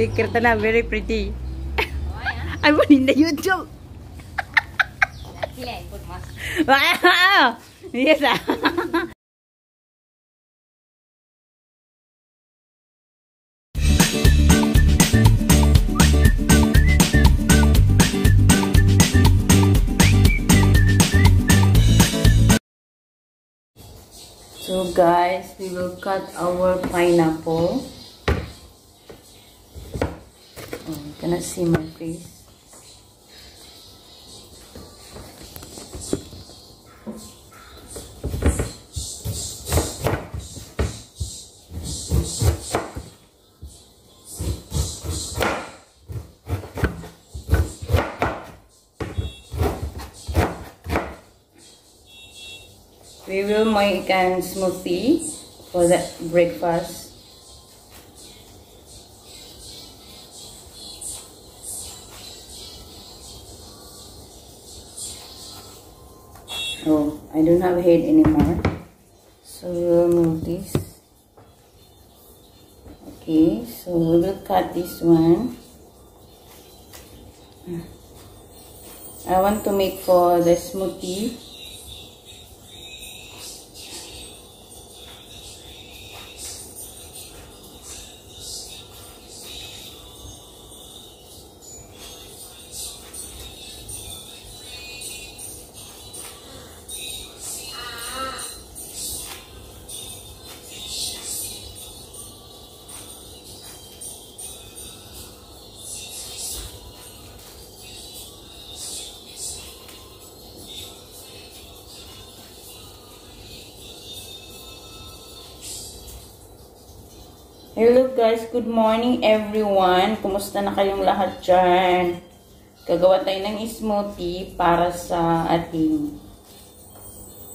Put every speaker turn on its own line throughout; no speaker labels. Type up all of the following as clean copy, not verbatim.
Kirtana, very pretty. I want in the YouTube.
Luckily I put mask.
Yes. So guys, we will cut our pineapple. Oh, you cannot see my face. We will make a smoothie for the breakfast. Oh, I don't have head anymore. So we will move this. Okay, so we will cut this one. I want to make for the smoothie. Hello guys, good morning everyone. Kumusta na kayong lahat dyan? Gagawa tayo ng smoothie para sa ating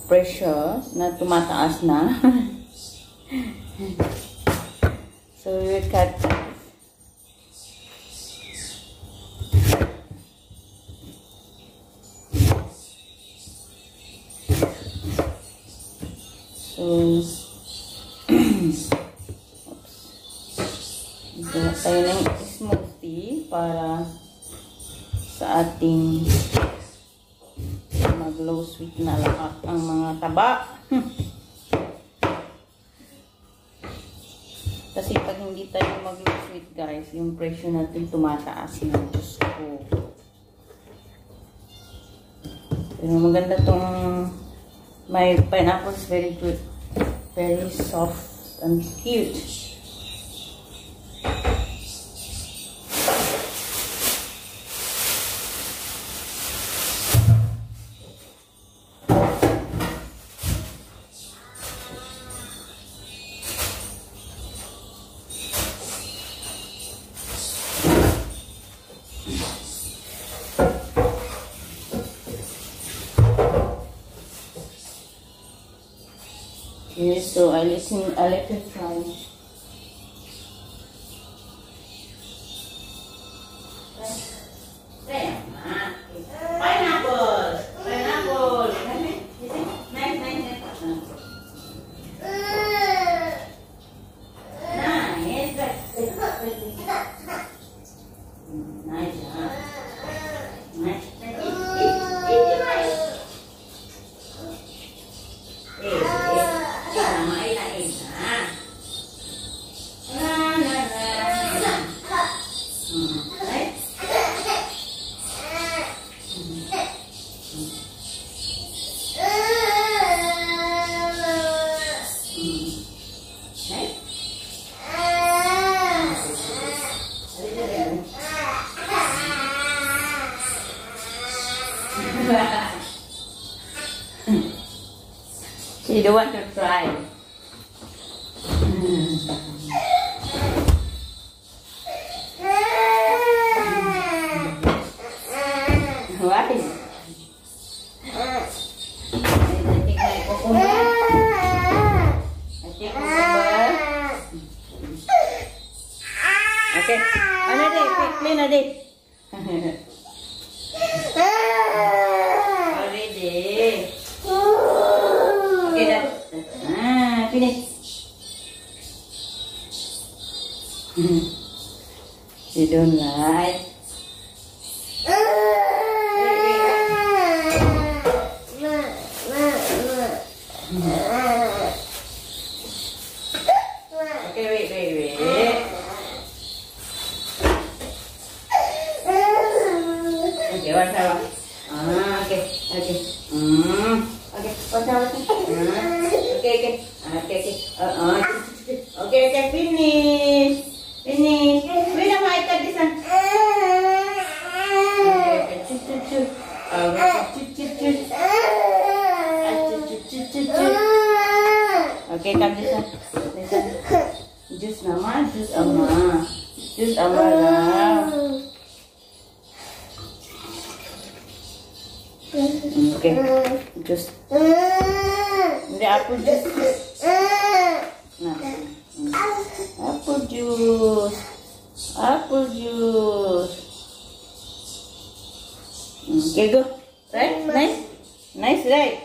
pressure na tumataas na. So we will cut that. So gawa tayo ng smoothie para sa ating mag-low sweet na lahat ang mga taba. Kasi pag hindi tayo mag-low sweet guys, yung pressure natin tumataas na. Diyos ko. Pero maganda tong my pineapple is very good. Very soft and cute. Okay, so I let it try. You don't want to try. Why? Okay. Ano di? Clean na di. Already. Okay, that's finish. You don't like? Okay, wait. Okay, what's that? Okay. Okay, what's that? Okay, finish. Wait, I cut this one. Okay, cut this one. Juice Aman. Okay, juice. Hindi, apple juice. Apple juice. Okay, go. Right? Nice, right?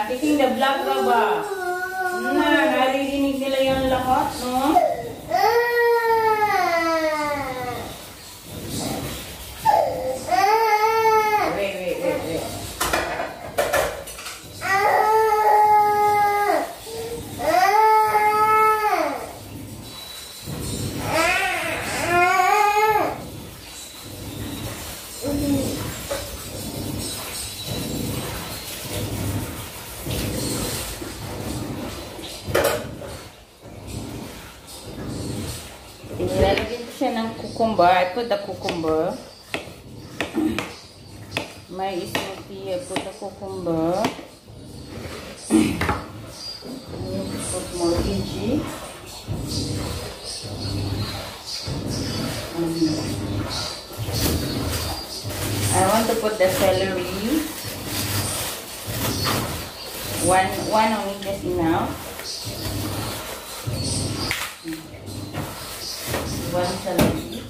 Taking the vlog ka ba? Naririnig nila yung lahat, no? Wait. Nilalagyan ko siya ng cucumber. I put the cucumber. My smoothie, I put the cucumber. I need to put more veggie. I want to put the celery. One only just enough. One celery.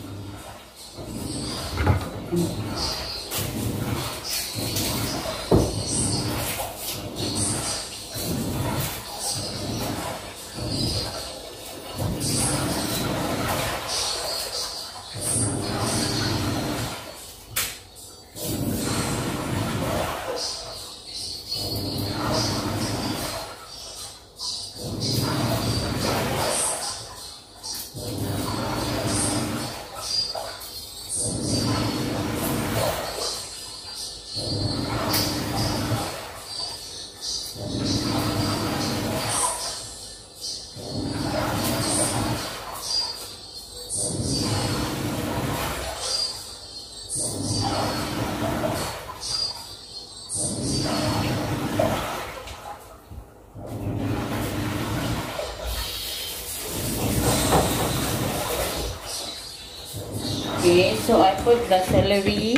Okay, so I put the celery.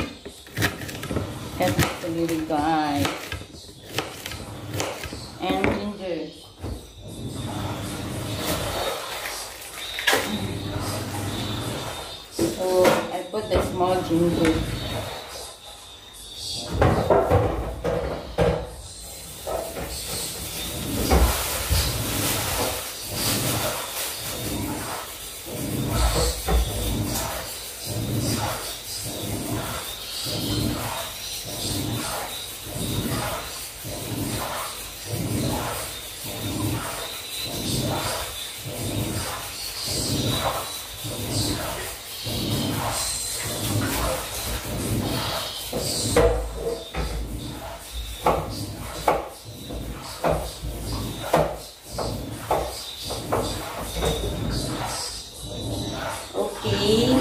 That's the celery, guys. And ginger. So I put the small ginger.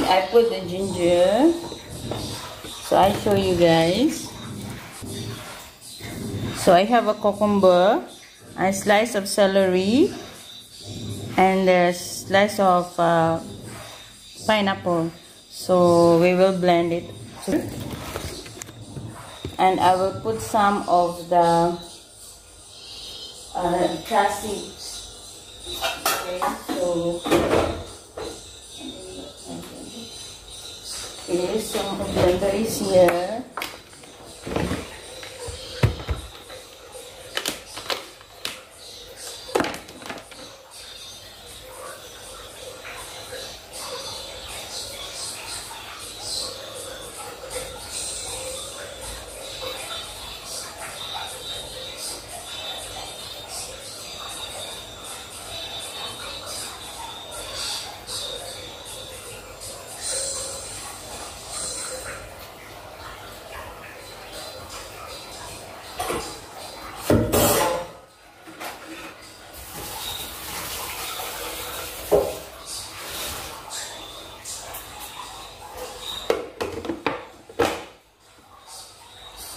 I put the ginger, so I show you guys. So I have a cucumber, a slice of celery, and a slice of pineapple. So we will blend it, and I will put some of the chassis. Okay, so some blender is here.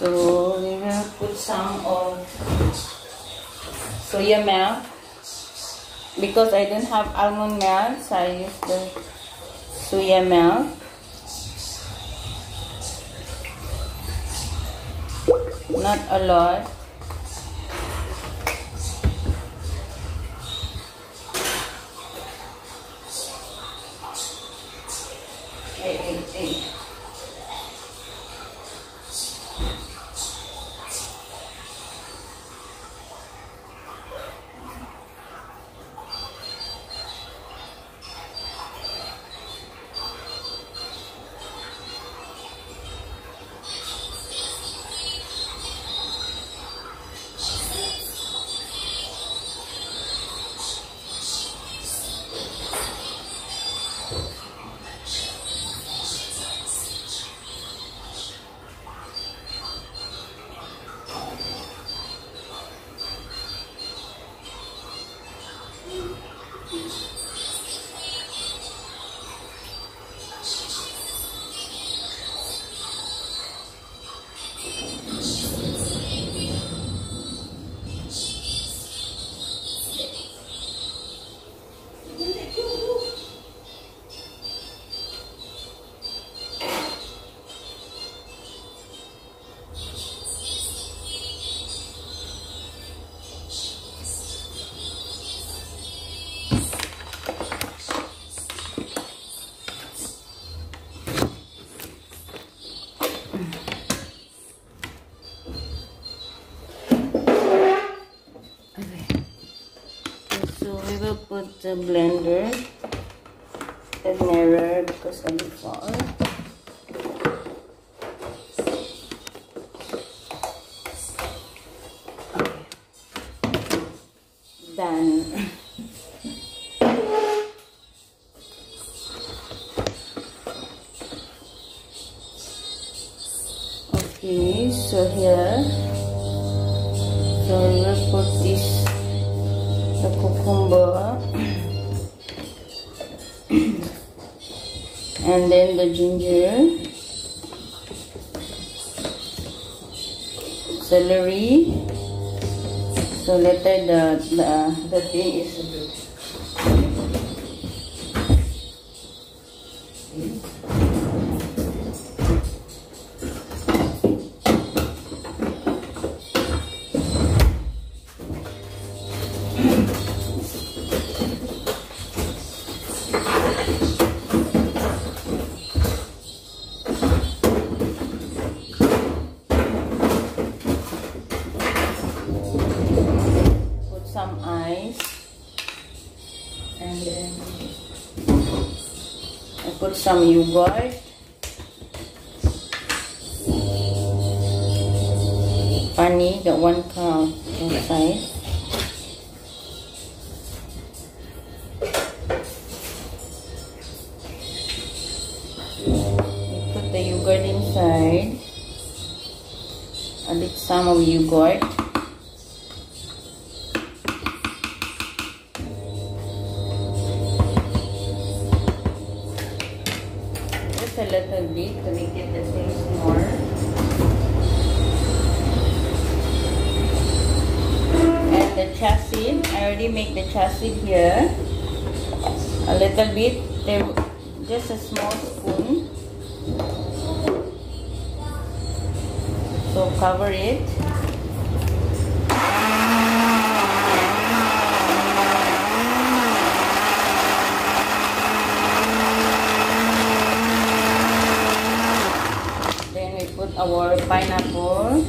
So we will put some of soya milk. Because I don't have almond milk, so I use the soya milk. Not a lot. Put the blender, the mirror because of the fall. Okay. Done. Okay, so here, so we will put this, the cucumber, and then the ginger, celery. So later the thing is a bit. Some ice, and then I put some yogurt, honey, the 1 cup inside. Put the yogurt inside. Add some of yogurt. A little bit to make it the taste more. And the chassis, I already make the chassis here. a little bit, just a small spoon. So cover it. Then we put our pineapple.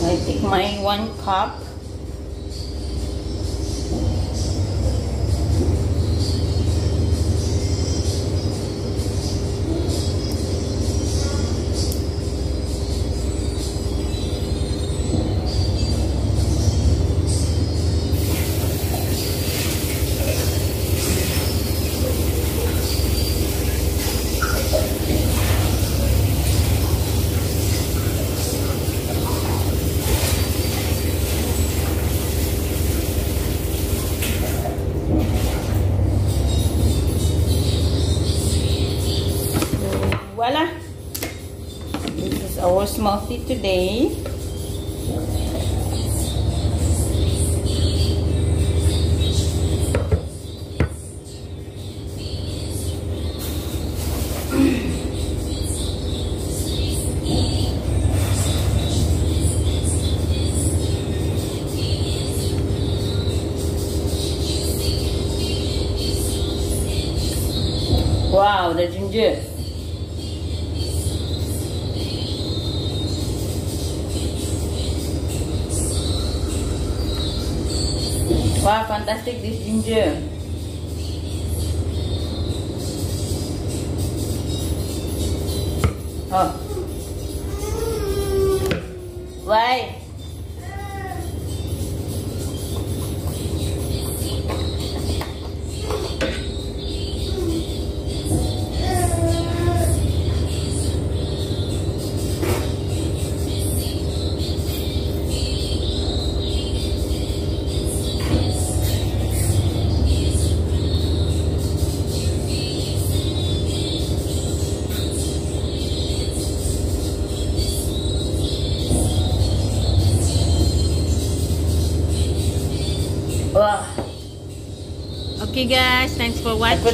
I take my 1 cup. Voila! This is our smoothie today. Wow, the ginger. Wow, fantastic, this ginger. Oh. Why?
Okay guys, thanks for watching.